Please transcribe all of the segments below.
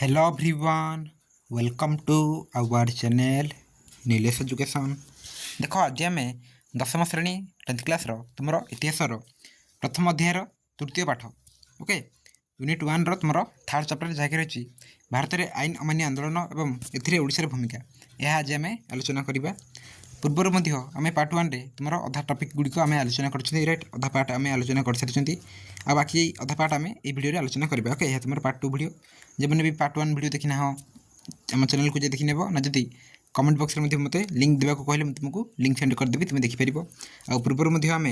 Hello everyone welcome to our channel Nilesh Education. देख आज आम दशम श्रेणी 10th क्लास तुम इतिहास प्रथम अध्यायर तृतीय पाठ ओके यूनिट 1 तुम थर्ड चैप्टर जहाँकि रही भारत में आईन अमान्य आंदोलन और एशार भूमिका यह आज आम आलोचना करवा। पूर्वर आम पार्ट 1 रे तुम अधा टपिक गुड़िक आम आलोचना कर राइट अधा पार्ट आम आलोचना कर सारी आ बाकी अधा पार्ट आम ये भिडियो आलोचना करवा। ओके यह तुम पार्ट 2 भिडियो जब भी पार्ट 1 भिडियो देखना हाँ आम चैनल को देखी नेब ना जदि कमेंट बॉक्स में मत लिंक देवा कहले तुमको लिंक सेंड करदेवी तुम देखिपर। आ पूर्वर आम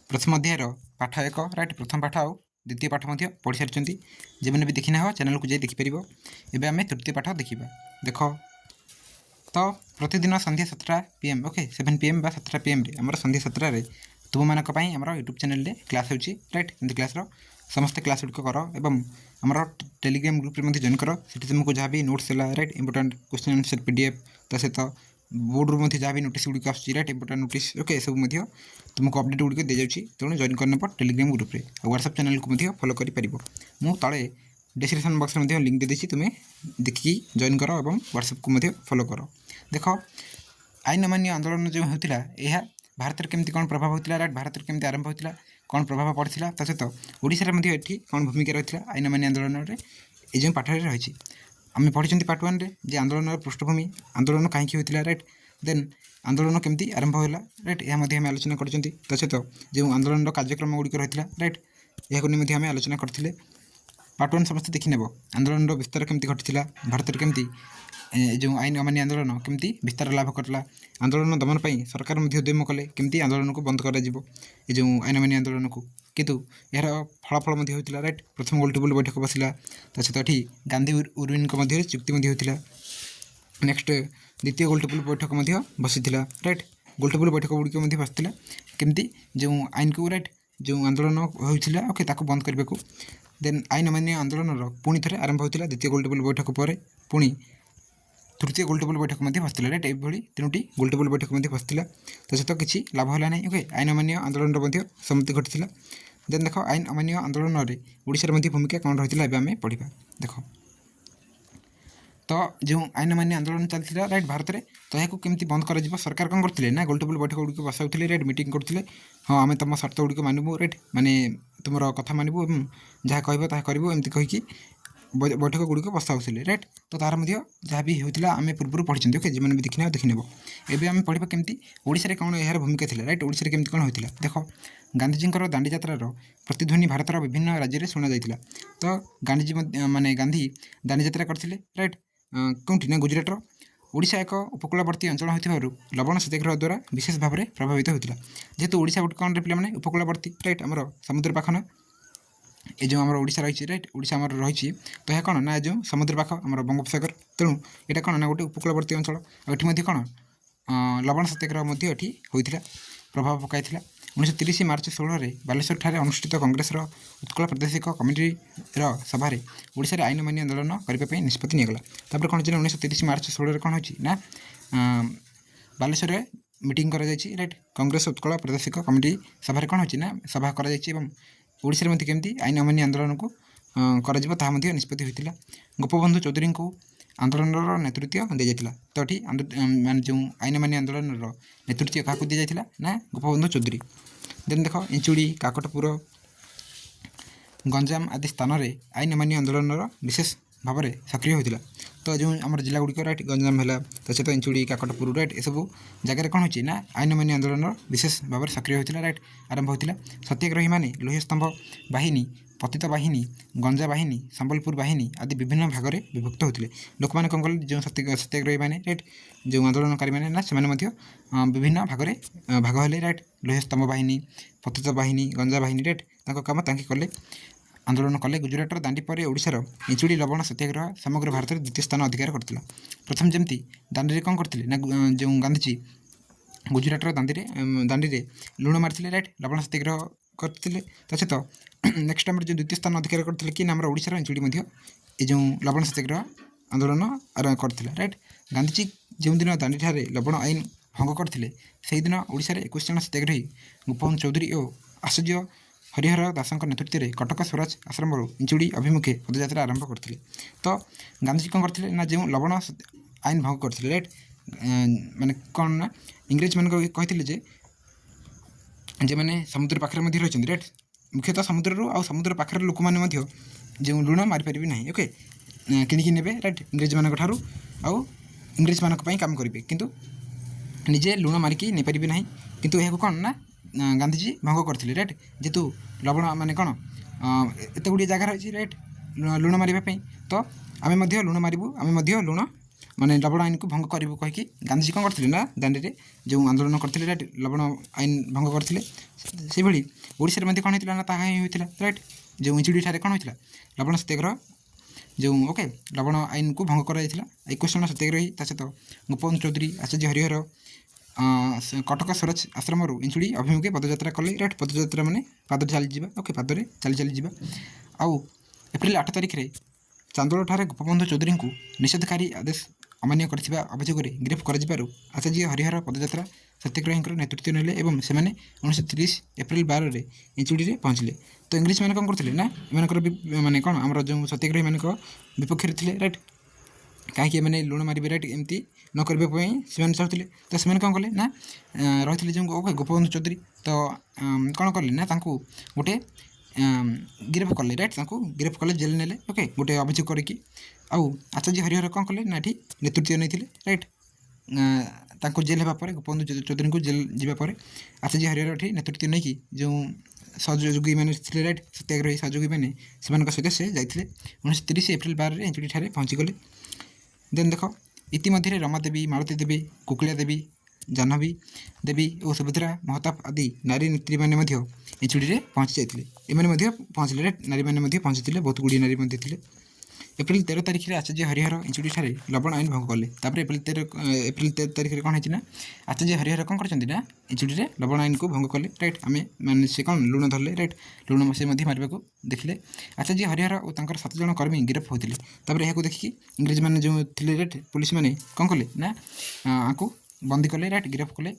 प्रथम अध्यायर पाठ 1 राइट प्रथम पाठ आउ द्वितीय पाठ पढ़ी सारी जब भी देखना हाँ चैनल को देखिपर। एवं आम तृतीय पाठ देखा। देख तो प्रतिदिन संध्या 7टा PM ओके 7 PM बा 7टा PM रे आमर संध्या 7टा रे तुम मानक पई आमर यूट्यूब चैनल रे क्लास होची राइट हिंदी क्लास रो समस्त क्लास गुड करो एवं आमर टेलीग्राम ग्रुप रे जॉइन करो सेठी तुमको जहाँ भी नोट्स है right important question answer PDF ता सहित बोर्ड रू जहाँ भी नोटिस गुड़िक आस राइट इंपोर्टेंट नोटिस ओके सब तुमको अपडेट गुड़िक दे जाऊँगी तेणु जॉइन करने पर टेलीग्राम ग्रुप रे व्हाट्सएप चैनल को फॉलो कर पारिबो। मु तले डिस्क्रिप्शन बॉक्स में लिंक दे देछि तुम्हें देखिकी जॉइन करो और व्हाट्सएप को फॉलो करो। देख आईन अमान्य आंदोलन जो होता है भारत में केमती कौन प्रभाव होता राइट भारत में केमती आरंभ होता कौन प्रभाव पड़ा ता सहित ओडिशा रे ये कौन भूमिका रही आईन अमान्य आंदोलन में ये पाठ रही आम पढ़ी पार्ट 1 रे जे आंदोलन पृष्ठभूमि आंदोलन कहीं होता राइट देन आंदोलन केमती आरंभ होला राइट यह आम आलोचना कर सहित जो आंदोलन कार्यक्रम गुड़िक रही राइट यह आम आलोचना करते। पार्ट 1 समस्त देखी नेब आंदोलन विस्तार केमती घटी भारत में केमती जो आईन अमान्य आंदोलन केमती विस्तार लाभ करला आंदोलन दमन पर सरकार उद्यम कले केमती आंदोलन को बंद कर जो आईन अमान्य आंदोलन को किंतु यार फलाफल होता राइट प्रथम गोलटेबल बैठक बसला सहित ये गांधी उर्विन मध्य चुक्ति होता नेक्स्ट द्वितीय गोलटेबल बैठक बसी राइट गोलटेबल बैठक गुड़िक बसला केमती जो आईन को राइट जो आंदोलन होता ओके ताको बंद करने को देन आईन अमान्य आंदोलन पुणी थे आरंभ होता द्वितीय गोलटेबल बैठक पर पुणी तृतीय गोलटेबल बैठक बसला राइट ये तीनोटी गोलटेबल बैठक बसला सहित किसी लाभ है ना ओके आईन अमान्य आंदोलन सम्मति घटी देन देख आईन अमान्य आंदोलन में ओडिशार भूमिका कौन रही है आम पढ़ा। देख तो जो आईन अमान्य आंदोलन चलता राइट भारत में तो यह केमती बंद कर सरकार कौन करते ना गोलटेबल बैठक गुड़िक बसाऊे राइट मीटिंग करते हाँ आम तुम शर्त गुड़िक मानबू राइट माने तुम कथा मानबू जहाँ कह करूँ एमती कहीकि बैठक गुड़िक बसाऊे राइट तो तार जहाँ भी होता आम पूर्व पढ़ी ओके जो भी देखने देखी नेब एवं आम पढ़ा केमती ओडिशा रे कौन यार भूमिका थी राइट ओडिशा रे केमती कौन होता। देख गांधीजी दांडी यात्रार प्रतिध्वनि भारत विभिन्न राज्य में शुणा जाता तो गांधीजी माने गांधी दांडी यात्रा करते राइट कौटी ना गुजरात ओडिशा एक उपकूलवर्ती अंचल हो लवण सत्याग्रह द्वारा विशेष भाव में प्रभावित होता जेहेतु ओडिशा गोटे कौन पे उपकूलवर्ती राइट आमर समुद्र पाख ना ये जो आम ओडिशा रही राइट ओडिशा आमर रही तो यह कौन ना जो समुद्र पाख आम बंगोपसागर तेणु यहाँ कौन ना गोटे उपकूलवर्ती अंचल ये कौन लवण सत्याग्रह होता प्रभाव पकाई 1930 मार्च 16 बालेश्वर ठारे अनुष्ठित कांग्रेस उत्कल प्रादेशिक कमिटी सभा ओडिशा आईन अमान्य आंदोलन करने निष्पत्ति निगला तापर कौन 1930 मार्च 16 कौन हो बालेश्वर मीटिंग कर राइट कांग्रेस उत्कल प्रादेशिक कमिटी सभा कौन हो सभा कर केमती आईन अमान्य आंदोलन को निष्पत्ति होता। गोपबंधु चौधरी को आंदोलन नेतृत्व दी जाता तो ये मान जो आईन अमान्य आंदोलन नेतृत्व क्या दी जाता ना गोपबंधु चौधरी। देन देख इंचुड़ी काकटपुर गंजाम आदि स्थान में आईन अमान्य आंदोलन विशेष भाव में सक्रिय होता तो जो आम जिला गुड़िक राइट गंजाम है सहित इंचुड़ी काकटपुर राइट ये सब जगह कौन हो आईन अमान्य आंदोलन विशेष भाव में सक्रिय होता राइट आरंभ होता सत्याग्रही मैंने लोह स्तंभ बाहिनी पतित बाहिनी गंजा बाहिनी संबलपुर बाहिनी आदि विभिन्न भाग में विभक्त होते लोक मैंने कौन कले जो सत्याग्रही मैंने राइट जो आंदोलनकारी मैंने ना से विभिन्न भाग में भाग हेले राइट लोह स्तंभ बाहिनी पतित बाहिनी गंजा बाहिनी राइट कम कले आंदोलन कले गुजरात दांडी पर ओडिशार इंचुड़ी लवण सत्याग्रह समग्र भारत में द्वितीय स्थान अधिकार करता प्रथम जमती दांडी कौन करते ना जो गांधीजी गुजरात दांडी में लुण मारी राइट लवण सत्याग्रह करते सहित नेक्स्ट आम जो द्वितीय स्थान अधिकार करते कि आम ओडिशार इंचुड़ी ये जो लवण सत्याग्रह आंदोलन करते राइट गांधीजी जो दिन दांडी ठारे लवण आईन भंग करते से दिन ओडिशा 21 जन सत्याग्रही गोपबंधु चौधरी और आचार्य हरिहर दास नेतृत्व में कटक स्वराज आश्रम इंचुड़ी अभिमुखे पदयात्रा आरंभ करते। तो गांधीजी कौन करते ना जो लवण आईन भंग करते राइट माने कौन ना इंग्रेज मान कहते जे मैंने समुद्र पाखे रही राइट मुख्यतः समुद्र आ समुद्र पाखे लोक मैंने जो लुण मारिपारे ना ओके किणिकी ने राइट इंग्रेज मान आउ इंग्रेज मान काम करेंगे किंतु निजे लुण मारिकी नहीं पारे ना किंतु यह कौन ना गांधीजी भंग करते राइट जेहेतु लवण माने कौन एत गुड़े जगार रही राइट लुण मारे तो आम लुण मारू आम लुण माने लवण आईन को भंग करूँ कहीकि गांधीजी कौन करते ना दांडी में जो आंदोलन करते राइट लवण आईन भंग करते से भाई ओडिशा रे कौन होता ना ताहा ही होता राइट जो इंचुड़ी ठारे कौन होता लवण सत्याग्रह जो ओके लवण आईन को भंग कर 21 जन सत्याग्रही सहित गोपबंधु चौधरी आचार्य हरिहर कटक स्वराज आश्रम इंचुड़ी अभिमुखे पदयात्रा कले राइट पदयात्रा माने पाद चली ओके पादरे चली चली जा आउ एप्रिल 8 तारिख में चांदोल ठारे गोपबंधु चौधरी को निषेधकारी आदेश अमान्य करथिबा अभियोग गिरफ्त कर आचार्य हरिहर पदयात्रा सत्याग्रही नेतृत्व नेले और से 1930 एप्रिल 12 में इंचुड़ी में पहुँचले। तो इंग्लिश मैंने कौन करते ना एम माने कौन आम जो सत्याग्रही मान विपक्ष थे राइट कहीं मैंने लुण मारे राइट एमती न करने से चाहते तो से कौन कले ना रही जो गोपबंधु चौधरी तो कौन कले ना गोटे गिरफ्त कले राइट गिरफ्त कले जेल नेले ओके गोटे अभियोग करके आउ आचार्य हरिहर कौन कले ना ये नेतृत्व नहीं राइट जेल होगापर गोपबंधु चौधरी को जेल जावापर आचार्य हरिहर ये नेतृत्व नहीं जो सहयोगी मैंने राइट सत्याग्रही सहयोगी मैंने सहित से जाते 1930 एप्रिल 12 इंचुड़ी ठारे पहुँची गले। देन देख इतिमध्य रमादेवी मालती देवी कुकुलिया देवी जाह्नवी देवी और सुभद्रा महताब आदि नारी नेत्री मैंने इंचुड़ी में पहुँची जाते एम पहुँचले राइट नारी मैंने पहुँची बहुत गुड़ी नारी थे। एप्रिल 13 तारिख में आचार्य हरिहर इंचुड़ी ठारे लवण आईन भंग कले एप्रिल 13 तारिख में कौन है आचार्य हरिहर कौन करते ना इंचुड़ी में लवण आईन को भंग कले राइट आम माने से कौन लुण धरले राइट लुण से मारे को देखले आचार्य हरिहर और 7 जन कर्मी गिरफ्त होते यह देखिए इंग्रेज मैंने जो थे राइट पुलिस मैंने कौन कले ना आपको बंदी कले राइट गिरफ्त कले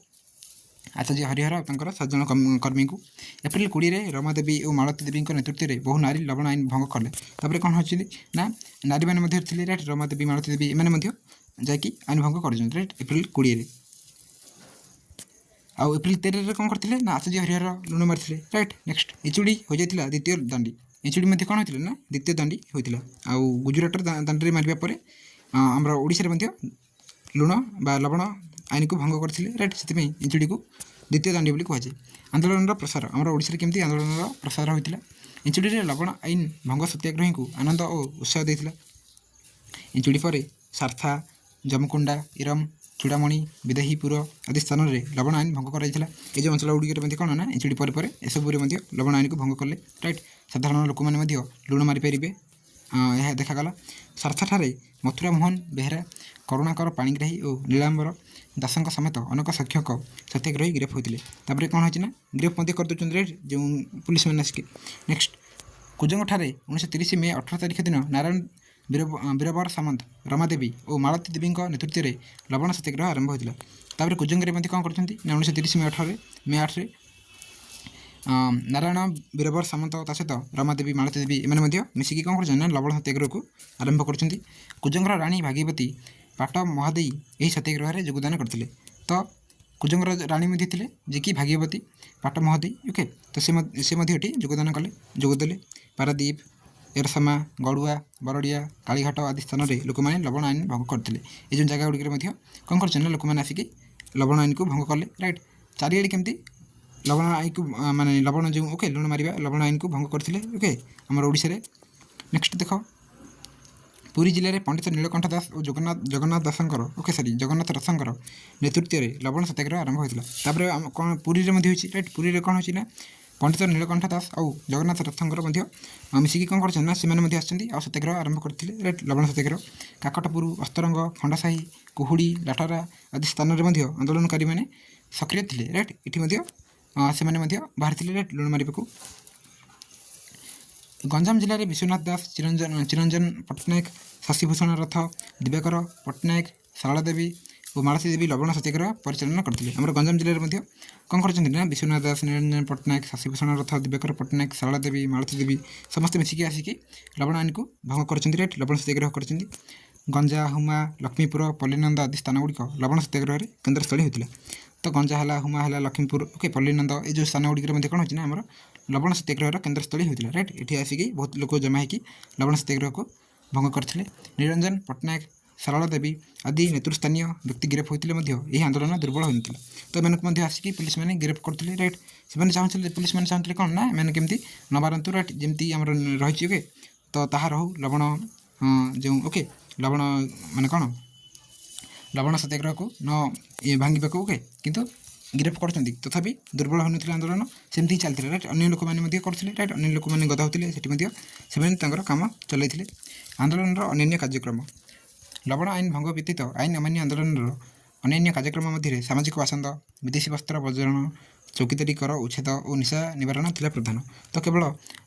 आचार्य हरिहर और 7 जन कर्मी को। एप्रिल 20 में रमादेवी और मालती देवी नेतृत्व में बहु नारी लवण आईन भंग कले कौन हो ना नारी मैंने थे राइट रमादेवी मालती देवी एम जाकि आईन भंग कर राइट एप्रिल 20 में आउ एप्रिल 13 में कौन करते ना आचार्य हरिहर लुण मारी राइट नेक्स्ट इंचुड़ी हो जाता द्वितीय दांडी इंचुड़ी कौन होता ना द्वितीय दांडी होता आउ गुजरात दांडी मारे आम ओडिशा लुण बा लवण आईन को भंग करते राइट से इंचुड़ी को द्वितीय दांडी बोली कहुए। आंदोलन प्रसार आम ओडिशा केमती आंदोलन प्रसार होता इंचुड़ी में लवण आईन भंग सत्याग्रही को आनंद और उत्साह देता इंचुड़ी पर सारथा जमकुंडा इरम चूड़ामणि विदेहीपुर आदि स्थान में लवण आईन भंग कराइला ये जो अंचल गुड़िक कौन ना इंचुड़ी पर एसबू लवण आईन को भंग कले राइट साधारण लोक मैंने लुण मारिपारे यह देखागला। सारथा ठारे मथुरा मोहन बेहेरा करुणाकर पाणिग्राही और नीलांबर दासों समेत अनेक संख्यक सत्याग्रही गिरफ्त होते कौन होना गिरफ्त कर दूसरे राइट जो पुलिस मैंने आसिक। नेक्स्ट कुजंग ठारे 1930 मे 18 तारिख दिन नारायण बीरबर सामंत रमादेवी और मालती देवी नेतृत्व में लवण सत्याग्रह आरंभ होता कुजंग कौन कर 1930 मे 8 नारायण बीरबर सामंत सहित रमादेवी मालती देवी एम मिसिकी कौन कर लवण सत्याग्रह को आरंभ कर कुजंगर राणी भागीवती पाट महादेई यही सत्याग्रह में योगदान करते तो कुजंगर राणी थे जे कि भागीवती पाट महादेई ओके तो से योगदान कले जोगदेले पारादीप एरसमा गड़ुआ बरड़िया कालीघाट आदि स्थान में लोक मैंने लवण आईन भंग करते ये जो जगह गुड़िक कौन कर लोक मैंने आसिक लवण आईन को भंग कले राइट चारिआडे केमती लवण आईन को माने लवण जो ओके लुण मारिबा लवण आईन को भंग करते ओके आम ओडिशा रे। नेक्स्ट देख पुरी जिले में पंडित नीलकंठ दास और जगन्नाथ दासंकर ओके सॉरी जगन्नाथ रथंकर नेतृत्व में लवण सत्याग्रह आरंभ होता कौन पुरी में राइट पुरी में कौन होना पंडित नीलकंठ दास और जगन्नाथ रथंकर मिसिकी कौन कर सत्याग्रह आरंभ करते राइट लवण सत्याग्रह। काकटपुर अस्तरंग खंडासाही कुहुड़ी लाठरा आदि स्थान में आंदोलनकारी मैंने सक्रिय थे राइट ये से बाहरी राइट लुण मारे को। गंजाम जिले में विश्वनाथ दास चिरंजन पट्टनायक शशिभूषण रथ दिव्याकर पट्टनायक शारदा देवी ଓ ମାଳତୀ ଦେବୀ ଲବଣ ସତ୍ୟାଗ୍ରହ ପରିଚାଳନା କରିଥିଲେ। ଆମର ଗଞ୍ଜାମ ଜିଲ୍ଲାରେ ମଧ୍ୟ କ'ଣ କରିଛନ୍ତି ନା ବିଶ୍ୱନାଥ ଦାସ, ନିରଞ୍ଜନ ପଟ୍ଟନାୟକ, ଶଶିଭୂଷଣ ରଥ, ଦିବାକର ପଟ୍ଟନାୟକ, ଶାରଳା ଦେବୀ, ମାଳତୀ ଦେବୀ ସମସ୍ତେ ମିଶିକି ଆସିକି ଲବଣ ଆଇନକୁ ଭଙ୍ଗ କରିଛନ୍ତି। ରାଇଟ୍, ଲବଣ ସତ୍ୟାଗ୍ରହ କରିଛନ୍ତି। ଗଞ୍ଜା, ହୁମା, ଲକ୍ଷ୍ମୀପୁର, ପଲ୍ଲୀନନ୍ଦ ଆଦି ସ୍ଥାନଗୁଡ଼ିକ ଲବଣ ସତ୍ୟାଗ୍ରହରେ କେନ୍ଦ୍ରସ୍ଥଳୀ ହୋଇଥିଲା। ତ ଗଞ୍ଜା ହେଲା, ହୁମା ହେଲା, ଲକ୍ଷ୍ମୀପୁର, ଓକେ, ପଲ୍ଲୀନନ୍ଦ ଏଇ ଯେଉଁ ସ୍ଥାନଗୁଡ଼ିକରେ ମଧ୍ୟ କ'ଣ ହେଉଛି ନା ଆମର ଲବଣ ସତ୍ୟାଗ୍ରହର କେନ୍ଦ୍ରସ୍ଥଳୀ ହୋଇଥିଲା। ରାଇଟ୍, ଏଠି ଆସିକି ବହୁତ ଲୋକ ଜମା ହେଇକି ଲବଣ ସତ୍ୟାଗ୍ରହକୁ ଭଙ୍ଗ କରିଥିଲେ। ନିରଞ୍ଜନ ପଟ୍ଟନାୟକ, ଶାରଳା ଦେବୀ ଆଦି ନେତୃସ୍ଥାନୀୟ ବ୍ୟକ୍ତି ଗିରଫ ହୋଇଥିଲେ ମଧ୍ୟ ଏହି ଆନ୍ଦୋଳନ ଦୁର୍ବଳ ହୋଇନଥିଲା। ତ ଏମାନଙ୍କୁ ମଧ୍ୟ ଆସିକି ପୁଲିସମାନେ ଗିରଫ କରୁଥିଲେ। ରାଇଟ୍, ସେମାନେ ଚାହୁଁଥିଲେ, ପୁଲିସମାନେ ଚାହୁଁଥିଲେ କ'ଣ ନା ଏମାନେ କେମିତି ନ ମାରନ୍ତୁ। ରାଇଟ୍, ଯେମିତି ଆମର ରହିଛି ଓକେ, ତ ତାହା ରହୁ ଲବଣ ଯେଉଁ ଓକେ ଲବଣ ମାନେ କ'ଣ ଲବଣ ସତ୍ୟାଗ୍ରହକୁ ନ ଭାଙ୍ଗିବାକୁ ଓକେ, କିନ୍ତୁ ଗିରଫ କରୁଛନ୍ତି। ତଥାପି ଦୁର୍ବଳ ହୋଇନଥିଲା ଆନ୍ଦୋଳନ, ସେମିତି ହିଁ ଚାଲିଥିଲା। ରାଇଟ୍, ଅନ୍ୟ ଲୋକମାନେ ମଧ୍ୟ କରୁଥିଲେ। ରାଇଟ୍, ଅନ୍ୟ ଲୋକମାନେ ଗଦା ହେଉଥିଲେ, ସେଠି ମଧ୍ୟ ସେମାନେ ତାଙ୍କର କାମ ଚଲାଇଥିଲେ। ଆନ୍ଦୋଳନର ଅନ୍ୟାନ୍ୟ କାର୍ଯ୍ୟକ୍ରମ। ଲବଣ ଆଇନ ଭଙ୍ଗ ବ୍ୟତୀତ ଆଇନ ଅମାନ୍ୟ ଆନ୍ଦୋଳନର ଅନ୍ୟାନ୍ୟ କାର୍ଯ୍ୟକ୍ରମ ମଧ୍ୟରେ ସାମାଜିକ ବାସନ୍ଦ, ବିଦେଶୀ ବସ୍ତ୍ର ବର୍ଜନ, ଚୌକିଦାରୀ କର ଉଚ୍ଛେଦ ଓ ନିଶା ନିବାରଣ ଥିଲା ପ୍ରଧାନ। ତ କେବଳ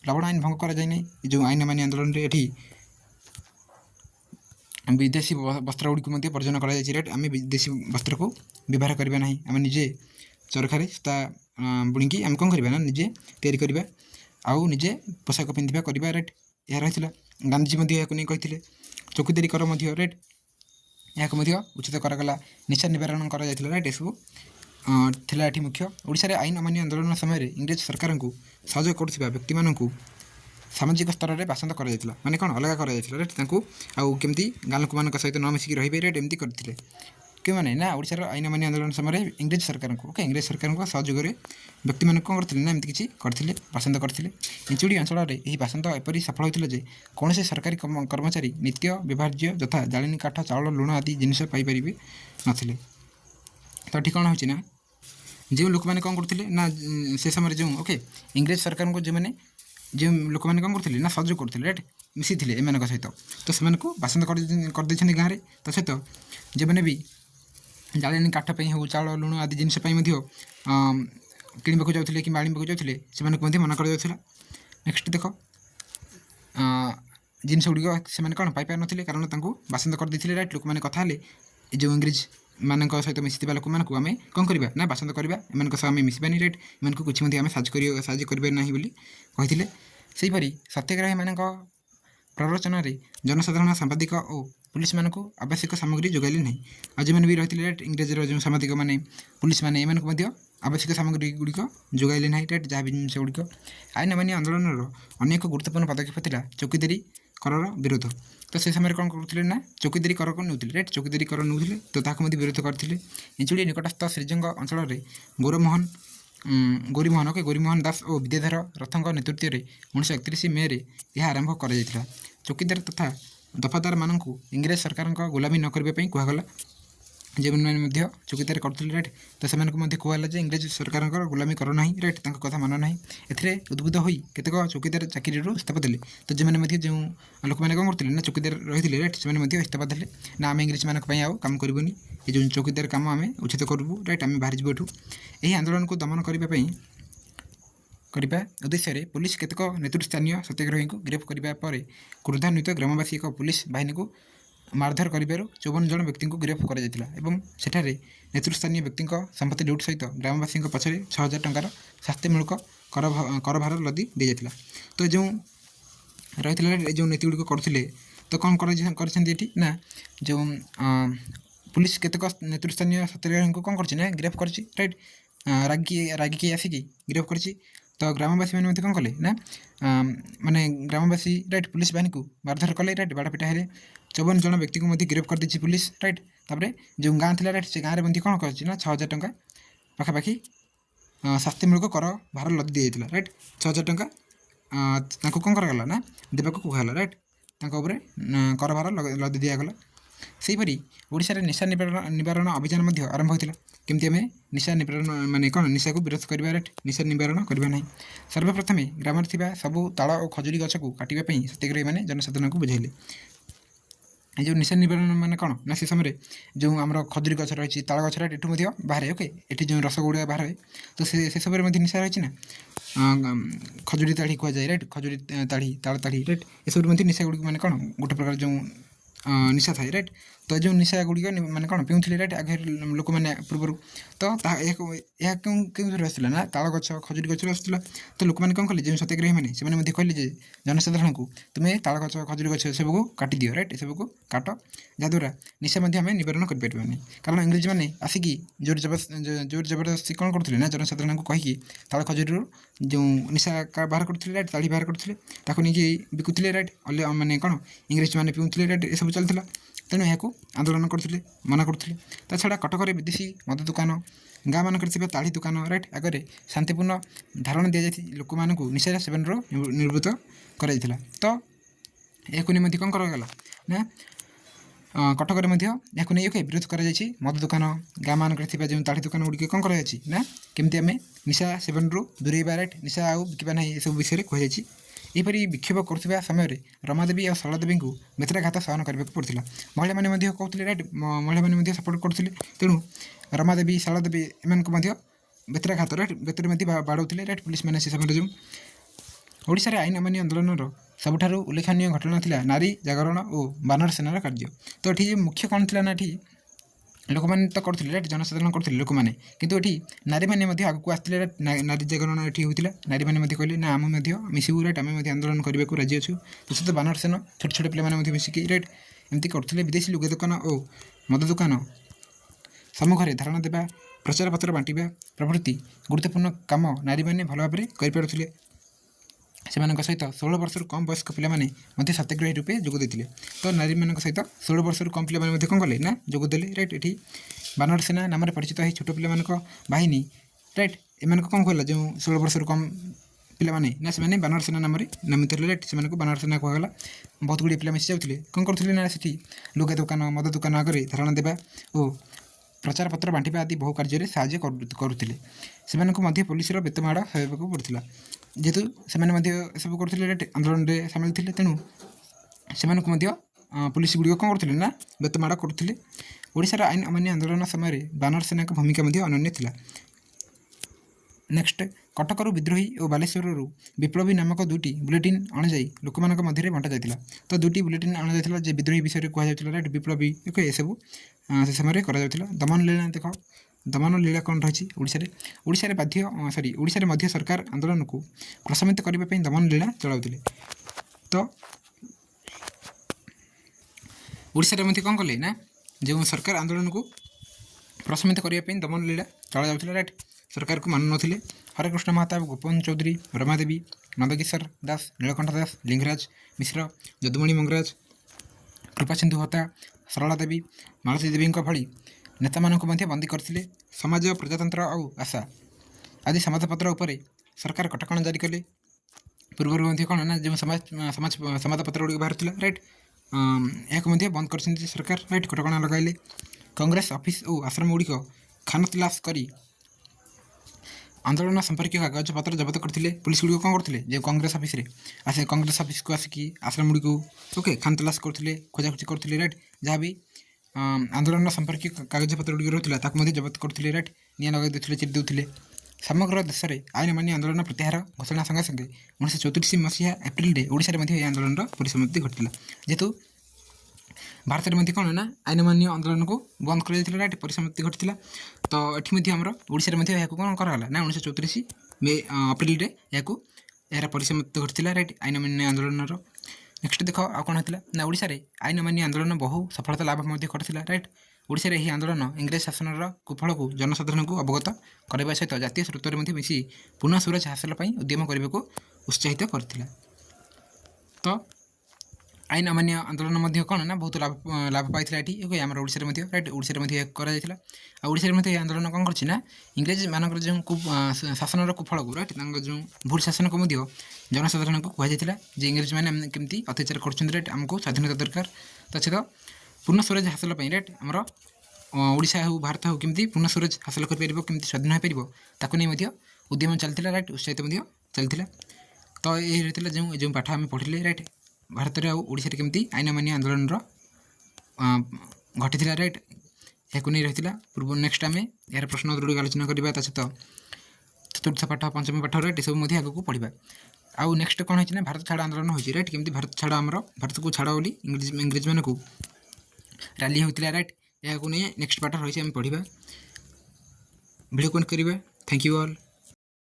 ଲବଣ ଆଇନ ଭଙ୍ଗ କରାଯାଇନାହିଁ, ଯେଉଁ ଆଇନ ଅମାନ୍ୟ ଆନ୍ଦୋଳନରେ ଏଠି ବିଦେଶୀ ବସ୍ତ୍ରଗୁଡ଼ିକୁ ମଧ୍ୟ ବର୍ଜନ କରାଯାଇଛି। ରାଇଟ୍, ଆମେ ବିଦେଶୀ ବସ୍ତ୍ରକୁ ବ୍ୟବହାର କରିବା ନାହିଁ, ଆମେ ନିଜେ ଚରଖାରେ ତା ବୁଣିକି ଆମେ କ'ଣ କରିବା ନା ନିଜେ ତିଆରି କରିବା ଆଉ ନିଜେ ପୋଷାକ ପିନ୍ଧିବା କରିବା। ରାଇଟ୍, ଏହା ରହିଥିଲା। ଗାନ୍ଧିଜୀ ମଧ୍ୟ ଏହାକୁ ନେଇ କହିଥିଲେ। ଚୌକିଦାରୀ କର ମଧ୍ୟ ରାଇଟ୍, ଏହାକୁ ମଧ୍ୟ ଉଚ୍ଛେଦ କରାଗଲା, ନିଶା ନିବାରଣ କରାଯାଇଥିଲା। ରାଇଟ୍, ଏସବୁ ଥିଲା ଏଠି ମୁଖ୍ୟ। ଓଡ଼ିଶାରେ ଆଇନ ଅମାନ୍ୟ ଆନ୍ଦୋଳନ ସମୟରେ ଇଂରେଜ ସରକାରଙ୍କୁ ସହଯୋଗ କରୁଥିବା ବ୍ୟକ୍ତିମାନଙ୍କୁ ସାମାଜିକ ସ୍ତରରେ ବାସନ୍ଦ କରାଯାଇଥିଲା, ମାନେ କ'ଣ ଅଲଗା କରାଯାଇଥିଲା। ରାଇଟ୍, ତାଙ୍କୁ ଆଉ କେମିତି ଗାଁ ଲୋକମାନଙ୍କ ସହିତ ନ ମିଶିକି ରହିବେ। ରାଇଟ୍, ଏମିତି କରିଥିଲେ କେଉଁମାନେ ନା ଓଡ଼ିଶାର ଆଇନ ଅମାନ୍ୟ ଆନ୍ଦୋଳନ ସମୟରେ ଇଂରେଜ ସରକାରଙ୍କୁ ଓକେ ଇଂରେଜ ସରକାରଙ୍କ ସହଯୋଗରେ ବ୍ୟକ୍ତିମାନଙ୍କୁ କ'ଣ କରିଥିଲେ ନା ଏମିତି କିଛି କରିଥିଲେ, ବାସନ୍ଦ କରିଥିଲେ। ଇଞ୍ଚୁଡ଼ି ଅଞ୍ଚଳରେ ଏହି ବାସନ୍ଦ ଏପରି ସଫଳ ହୋଇଥିଲା ଯେ କୌଣସି ସରକାରୀ କର୍ମଚାରୀ ନିତ୍ୟ ବ୍ୟବହାର୍ଯ୍ୟ ଯଥା ଜାଳେଣୀ କାଠ, ଚାଉଳ, ଲୁଣ ଆଦି ଜିନିଷ ପାଇପାରିବେ ନଥିଲେ। ତ ଏଠି କ'ଣ ହେଉଛି ନା ଯେଉଁ ଲୋକମାନେ କ'ଣ କରୁଥିଲେ ନା ସେ ସମୟରେ ଯେଉଁ ଓକେ ଇଂରେଜ ସରକାରଙ୍କୁ ଯେଉଁ ଲୋକମାନେ କ'ଣ କରୁଥିଲେ ନା ସହଯୋଗ କରୁଥିଲେ। ରାଇଟ୍, ମିଶିଥିଲେ ଏମାନଙ୍କ ସହିତ, ତ ସେମାନଙ୍କୁ ବାସନ୍ଦ କରିଦେଇଛନ୍ତି ଗାଁରେ। ତା ସହିତ ଯେଉଁମାନେ ବି ଜାଳେଣୀ କାଠ ପାଇଁ ହେଉ, ଚାଉଳ, ଲୁଣ ଆଦି ଜିନିଷ ପାଇଁ ମଧ୍ୟ କିଣିବାକୁ ଯାଉଥିଲେ କିମ୍ବା ଆଣିବାକୁ ଯାଉଥିଲେ, ସେମାନଙ୍କୁ ମଧ୍ୟ ମନା କରାଯାଉଥିଲା। ନେକ୍ସଟ ଦେଖ, ଜିନିଷ ଗୁଡ଼ିକ ସେମାନେ କ'ଣ ପାଇପାରୁନଥିଲେ କାରଣ ତାଙ୍କୁ ବାସନ୍ଦ କରିଦେଇଥିଲେ। ରାଇଟ୍, ଲୋକମାନେ କଥା ହେଲେ ଏ ଯେଉଁ ଇଂରେଜ ମାନଙ୍କ ସହିତ ମିଶିଥିବା ଲୋକମାନଙ୍କୁ ଆମେ କ'ଣ କରିବା ନା ବାସନ୍ଦ କରିବା, ଏମାନଙ୍କ ସହ ଆମେ ମିଶିବାନି। ରାଇଟ୍, ଏମାନଙ୍କୁ କିଛି ମଧ୍ୟ ଆମେ ସାହାଯ୍ୟ କରିବା ନାହିଁ ବୋଲି କହିଥିଲେ। ସେହିପରି ସତ୍ୟାଗ୍ରହୀମାନଙ୍କ ପ୍ରରୋଚନାରେ ଜନସାଧାରଣ, ସାମ୍ବାଦିକ ଓ ପୁଲିସମାନଙ୍କୁ ଆବଶ୍ୟକ ସାମଗ୍ରୀ ଯୋଗାଇଲେ ନାହିଁ। ଆଉ ଯେଉଁମାନେ ବି ରହିଥିଲେ ରାଇଟ୍, ଇଂରେଜର ଯେଉଁ ସାମ୍ବାଦିକମାନେ, ପୁଲିସମାନେ, ଏମାନଙ୍କୁ ମଧ୍ୟ ଆବଶ୍ୟକ ସାମଗ୍ରୀ ଗୁଡ଼ିକ ଯୋଗାଇଲେ ନାହିଁ। ରାଇଟ୍, ଯାହା ବି ଜିନିଷ ଗୁଡ଼ିକ। ଆଇନ ଅମାନ୍ୟ ଆନ୍ଦୋଳନର ଅନ୍ୟ ଏକ ଗୁରୁତ୍ୱପୂର୍ଣ୍ଣ ପଦକ୍ଷେପ ଥିଲା ଚୌକିଦାରୀ କରର ବିରୋଧ। ତ ସେ ସମୟରେ କ'ଣ କରୁଥିଲେ ନା ଚୌକିଦାରୀ କରକୁ ନେଉଥିଲେ। ରାଇଟ୍, ଚୌକିଦାରୀ କର ନେଉଥିଲେ, ତ ତାହାକୁ ମଧ୍ୟ ବିରୋଧ କରିଥିଲେ। ଇଞ୍ଚୁଡ଼ି ନିକଟସ୍ଥ ଶ୍ରୀଜଙ୍ଗ ଅଞ୍ଚଳରେ ଗୌରୀମୋହନ ଦାସ ଓ ବିଦ୍ୟାଧର ରଥଙ୍କ ନେତୃତ୍ୱରେ 1931 ମେରେ ଏହା ଆରମ୍ଭ କରାଯାଇଥିଲା। ଚୌକିଦାର ତଥା ଦଫାଦାରମାନଙ୍କୁ ଇଂରେଜ ସରକାରଙ୍କ ଗୋଲାମୀ ନ କରିବା ପାଇଁ କୁହାଗଲା। ଯେଉଁମାନେ ମଧ୍ୟ ଚୌକିଦାର କରୁଥିଲେ ରାଇଟ୍, ତ ସେମାନଙ୍କୁ ମଧ୍ୟ କୁହାଗଲା ଯେ ଇଂରେଜ ସରକାରଙ୍କର ଗୋଲାମୀ କର ନାହିଁ। ରାଇଟ୍, ତାଙ୍କ କଥା ମାନ ନାହିଁ। ଏଥିରେ ଉଦ୍ବୁଦ୍ଧ ହୋଇ କେତେକ ଚୌକିଦାର ଚାକିରିରୁ ଇସ୍ତଫା ଦେଲେ। ତ ଯେଉଁମାନେ ମଧ୍ୟ ଯେଉଁ ଲୋକମାନେ କ'ଣ କରୁଥିଲେ ନା ଚୌକିଦାର ରହିଥିଲେ ରାଇଟ୍, ସେମାନେ ମଧ୍ୟ ଇସ୍ତଫା ଦେଲେ। ନା ଆମେ ଇଂରେଜମାନଙ୍କ ପାଇଁ ଆଉ କାମ କରିବୁନି, ଏ ଯେଉଁ ଚୌକିଦାର କାମ ଆମେ ଉଚ୍ଛେଦ କରିବୁ। ରାଇଟ୍, ଆମେ ବାହାରିଯିବୁ ଏଠୁ। ଏହି ଆନ୍ଦୋଳନକୁ ଦମନ କରିବା ଉଦ୍ଦେଶ୍ୟରେ ପୁଲିସ କେତେକ ନେତୃସ୍ଥାନୀୟ ସତ୍ୟାଗ୍ରହୀଙ୍କୁ ଗିରଫ କରିବା ପରେ କ୍ରୋଧାନ୍ୱିତ ଗ୍ରାମବାସୀ ଏକ ପୁଲିସ ବାହିନୀକୁ ମାରଧର କରିବାରୁ 54 ଜଣ ବ୍ୟକ୍ତିଙ୍କୁ ଗିରଫ କରାଯାଇଥିଲା ଏବଂ ସେଠାରେ ନେତୃସ୍ଥାନୀୟ ବ୍ୟକ୍ତିଙ୍କ ସମ୍ପତ୍ତି ଲୁଟ୍ ସହିତ ଗ୍ରାମବାସୀଙ୍କ ପଛରେ 6,000 ଟଙ୍କାର ଶାସ୍ତିମୂଳକ କରଭାର ଲଦି ଦିଆଯାଇଥିଲା। ତ ଯେଉଁ ରହିଥିଲା ଏ ଯେଉଁ ନୀତି ଗୁଡ଼ିକ କରୁଥିଲେ, ତ କ'ଣ କରିଛନ୍ତି ଏଠି ନା ଯେଉଁ ପୁଲିସ କେତେକ ନେତୃସ୍ଥାନୀୟ ସତ୍ୟାଗ୍ରହୀଙ୍କୁ କ'ଣ କରିଛି ନା ଗିରଫ କରିଛି। ରାଇଟ୍, ରାଗିକି ଆସିକି ଗିରଫ କରିଛି। ତ ଗ୍ରାମବାସୀମାନେ ମଧ୍ୟ କ'ଣ କଲେ ନା ମାନେ ଗ୍ରାମବାସୀ ରାଇଟ୍ ପୁଲିସ ବାହିନୀକୁ ମାରଧର କଲେ। ରାଇଟ୍, ବାଡ଼ ପିଟା ହେଲେ। 54 ଜଣ ବ୍ୟକ୍ତିଙ୍କୁ ମଧ୍ୟ ଗିରଫ କରିଦେଇଛି ପୁଲିସ। ରାଇଟ୍, ତାପରେ ଯେଉଁ ଗାଁ ଥିଲା ରାଇଟ୍, ସେ ଗାଁରେ ମଧ୍ୟ କ'ଣ କରିଛି ନା 6,000 ଟଙ୍କା ପାଖାପାଖି ଶାସ୍ତିମୂଳକ କର ଭାର ଲଦି ଦିଆଯାଇଥିଲା। ରାଇଟ୍, 6,000 ଟଙ୍କା ତାଙ୍କୁ କ'ଣ କରାଗଲା ନା ଦେବାକୁ କୁହାଗଲା। ରାଇଟ୍, ତାଙ୍କ ଉପରେ କର ଭାର ଲଦି ଦିଆଗଲା। ସେହିପରି ଓଡ଼ିଶାରେ ନିଶା ନିବାରଣ ଅଭିଯାନ ମଧ୍ୟ ଆରମ୍ଭ ହୋଇଥିଲା। କେମିତି ଆମେ ନିଶା ନିବାରଣ ମାନେ କ'ଣ ନିଶାକୁ ବିରୋଧ କରିବା। ରାଇଟ୍, ନିଶା ନିବାରଣ କରିବା ନାହିଁ। ସର୍ବପ୍ରଥମେ ଗ୍ରାମରେ ଥିବା ସବୁ ତାଳ ଓ ଖଜୁରୀ ଗଛକୁ କାଟିବା ପାଇଁ ସତ୍ୟାଗ୍ରହୀମାନେ ଜନସାଧାରଣଙ୍କୁ ବୁଝାଇଲେ। ଏ ଯେଉଁ ନିଶା ନିବାରଣ ମାନେ କ'ଣ ନା ସେ ସମୟରେ ଯେଉଁ ଆମର ଖଜୁରୀ ଗଛ ରହିଛି, ତାଳ ଗଛ ରାଇଟ୍, ଏଠୁ ମଧ୍ୟ ବାହାରେ ଓକେ, ଏଠି ଯେଉଁ ରସ ଗୁଡ଼ିକ ବାହାରେ, ତ ସେସବୁରେ ମଧ୍ୟ ନିଶା ରହିଛି ନା। ଖଜୁରୀ ତାଳି କୁହାଯାଏ। ରାଇଟ୍, ଖଜୁରୀ ତାଳି, ତାଳ ତାଳି। ରାଇଟ୍, ଏସବୁ ମଧ୍ୟ ନିଶା ଗୁଡ଼ିକ ମାନେ କ'ଣ ଗୋଟେ ପ୍ରକାର ଯେଉଁ निशा थाए राइट तो जो निशा गुड़िक मैंने कौन पिउले राइट आगे लोक मैंने पूर्व तो क्यों आसाला ना ताल गछ खजुरी गछ आसाला तो लोक मैंने कौन कले जो सत्याग्रही मैंने से कहले जनसाधारण को तुम्हें ताल गछ खजुरी गछ सबको काटी दियो राइट सबको काट जहाद्वारा निशा आम निवारण करें कारण इंग्रेज मैंने आसिकी जोर जबरदस्ती कौन करते ना जनसाधारण को कहीकि ताल खजुरी जो निशा बाहर करते राइट ताली बाहर करते नहीं बिकुले राइट मैंने कौन इंग्रेज मैंने पिउले राइट ये सब चलता तेणु यहाँ आंदोलन करते मना करते ता छड़ा कटक विदेशी मद दुकान गाँ मानक ताड़ी दुकान राइट आगे शांतिपूर्ण धारणा दि जाए लोक मान निशा सेवन निर्वृत्त कर तो यह कौन कराला ना कटक नहीं विरोध कर मद दुकान गाँ मानक जो ताड़ी दुकान गुड़िक कौन कर केमती आम निशा सेवन दूरेबा राइट निशा आउ बिकवा ना सब विषय कहुई यहपरी विक्षोभ करुवा समय रमादेवी और सरलादेवी को बेतराघात सहन करने पड़ता महिला मैंने कहते राइट महिला मैंने सपोर्ट करते तेणु रमादेवी सरलादेवी एम बेतराघात राइट बेतर बाड़ौले राइट पुलिस मैंने से समय जो ओडिशा आईन अमान्य आंदोलन सबुठारु उल्लेखनीय घटना थिला नारी जागरण और बानर सेनार कार्य तो ये मुख्य कौन थी ना ये लोक मैंने तो करते राइट जनसाधारण करते लोक मैंने किंतु ये नारी मैंने आगे आसते नारी जागरण ये होता नारी मैंने कहले ना आम मिसबू राइट आम आंदोलन करने को राजी अच्छु तो सहित बानर सेन छोट छोट पे मिसिकी राइट एमती करते विदेशी लुगा दुकान और मद दुकान सम्मुखें धारणा देवा प्रचार पत्र बांटा प्रभृति गुरुत्वपूर्ण काम नारी मैंने भल भाव करें से सहित 16 वर्ष कम वयस्क पे सत्याग्रही रूपे जोगदे तो नारी मान सहित 16 वर्ष कम पे कौन कले ना जोगदे राइट ये बानर सेना नाम परिचित है छोट पे बाहिनी राइट एम कौन कहला जो 16 वर्ष कम पे ना से बानर सेना नाम नामित राइट से बानर सेना कहला बहुत गुड़े पे मिसी जाते कौन करते ना से लुगा दुकान मद दुकान आगे धारणा देवा और प्रचार पत्र बांटा आदि बहु कार्य साहय करुले से पुलिस बेतमाड़ होगा पड़ता जेहेतु से सब करते आंदोलन में सामिल थे तेणु से पुलिस गुड़िक कौन करते ना बेतमाड़ करते ओडिशार आईन अमान्य आंदोलन समय बानर सेना की भूमिका अनन्य थिला। नेक्स्ट कटक विद्रोही और बालेश्वर विप्लवी नामक दुईटी बुलेटिन अणाई लोक मध्य बंटा जाता तो दुईटी बुलेटिन अणाई विद्रोही विषय कहला राइट विप्लवी ये सब से समय करा दमन लीला देख दमन लीला कौन रही ओडिशा बाध्य सरी ओडिशा सरकार आंदोलन को प्रशमित करने दमन लीला चलाउले तो ओडिशा कौन कले ना जो सरकार आंदोलन को प्रशमित करने दमन लीला चला जाता राइट सरकार को मानु नथिले हरेकृष्ण महाताब गोपन चौधरी रमादेवी नंदकिशोर दास नीलकंठ दास लिंगराज मिश्र यदुमणि मंगराज कृपासिंधु होता सरला देवी मालती देवी भली नेता मानक बंदी करते समाज प्रजातंत्र और आशा आदि समाजपत्र उपर सरकार कटकणा जारी कले पूर्व कौन ना जो समाजपत्र गुड़ बाहर राइट यहाँ बंद कर सरकार राइट कटकणा लगाइले कांग्रेस ऑफिस और आश्रम गुड़िक खानतलाश कर आंदोलन संपर्क कागज पत्र जबत करते पुलिस गुड़ कौन करते जो कांग्रेस ऑफिस रे आसे कांग्रेस ऑफिस को आसिकी आश्रम गुड़ी को ओके खानतलाश करते खोजाखोजी करते राइट जहाँ भी आंदोलन संपर्क कागज पत्र गुड़ी रहा जबत करते राइट निआ लगे देते चिरी देते समग्र देश में आईन अमान्य आंदोलन प्रत्याहार घोषणा संगे संगे 1934 मसीहा एप्रिल में ओडिशा आंदोलन परिसमाप्ति घटला जेहेतु भारत में कौन ना आईन अमान्य आंदोलन को बंद कर राइट परिसमाप्ति घटला तो ये आमर ओडिशा कौन कराला ना 1934 मे अप्रिल में यार परिसमाप्ति घटला राइट आईन अमान्य आंदोलन नेक्स्ट देख आ कौन होता ना ओडिशा रे आईन अमान्य आंदोलन बहु सफलता लाभ करता राइट ओडिशा रे आंदोलन इंग्रेज शासन कुफल को जनसाधारण को अवगत करने सहित जातीय स्रोत में मिसी पुनः स्वराज हासिल उद्यम करने को उत्साहित करथिला तो आईन अमान्य आंदोलन कौन ना बहुत लाभ पाई ये आम ओडिशा राइट ओडिशा कर ओडिशा आंदोलन कौन करना इंग्रेज मानक जो शासन कुफल को राइट जो भूल शासन को जनसाधारण को कहुला जे इंग्रेज मैंने केमती अत्याचार कर राइट आमको स्वाधीनता दरकार तो सहित पूर्ण स्वराज हासिल राइट आमर ओडिशा हो भारत हो केमती पूर्ण स्वराज हासिल करें स्वाधीन हो पार नहीं उद्यम चलता राइट उत्साहित चलता तो ये रही जो पाठ आम पढ़ले राइट भारत में ओडिशा केमती आईन अमान्य आंदोलन घटी राइट यह नहीं रही पूर्व नेक्स्ट आम यार प्रश्न गुड़ आलोचना करवा सहित चतुर्थ पाठ पंचम पाठ राइट सब आगे को पढ़ा आउ नेक्स्ट कौन है भारत छाड़ आंदोलन होती राइट केमती भारत छाड़ आमर भारत को छाड़ बोली इंग्रेज मान को रैली होता राइट या नेक्स्ट पार्ट रही पढ़ा वीडियो कौन करेंगे थैंक यू ऑल।